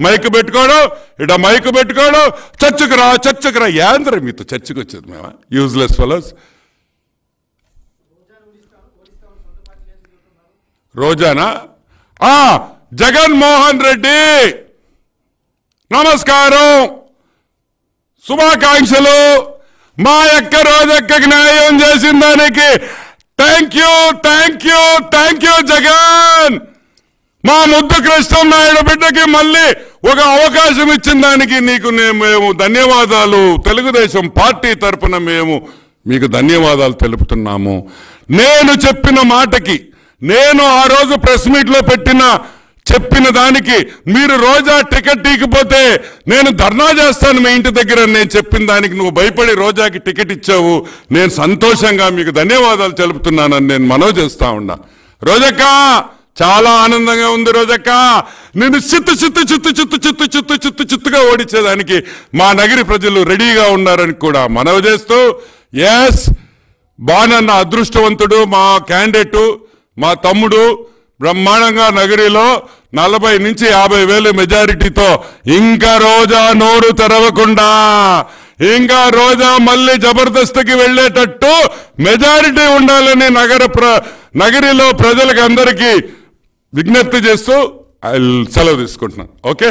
Mic పెట్టుకోవడం చర్చకు రా యాంద్ర మీతో చర్చకు వచ్చేది మేమా యూజ్లెస్ ఫెలోస్. రోజానా జగన్మోహన్ రెడ్డి నమస్కారం, శుభాకాంక్షలు. మా యొక్క రోజక్కకి న్యాయం చేసిన దానికి థ్యాంక్ యూ జగన్. మా ముద్దు కృష్ణనాయుడు బిడ్డకి మళ్ళీ ఒక అవకాశం ఇచ్చిన దానికి నీకు మేము ధన్యవాదాలు, తెలుగుదేశం పార్టీ తరఫున మేము మీకు ధన్యవాదాలు తెలుపుతున్నాము. నేను చెప్పిన మాటకి, నేను ఆ రోజు ప్రెస్ మీట్లో చెప్పిన దానికి మీరు రోజా టికెట్ ఇకపోతే నేను ధర్నా చేస్తాను మీ ఇంటి దగ్గర నేను చెప్పిన దానికి నువ్వు భయపడి రోజాకి టికెట్ ఇచ్చావు. నేను సంతోషంగా మీకు ధన్యవాదాలు తెలుపుతున్నానని నేను మనవి చేస్తా ఉన్నా. రోజక్క చాలా ఆనందంగా ఉంది. రోజక్క నేను చిత్తుగా ఓడించేదానికి మా నగరి ప్రజలు రెడీగా ఉన్నారని కూడా మనవి చేస్తూ, ఎస్ బాణన్న అదృష్టవంతుడు, మా క్యాండిడేటు, మా తమ్ముడు బ్రహ్మాండంగా నగరిలో 40 నుంచి 50 వేలు మెజారిటీతో ఇంకా రోజా నోరు తెరవకుండా, ఇంకా రోజా మళ్ళీ జబర్దస్త్కి వెళ్ళేటట్టు మెజారిటీ ఉండాలని నగరిలో ప్రజలకు అందరికీ విజ్ఞప్తి చేస్తూ సెలవు తీసుకుంటున్నాను. ఓకే.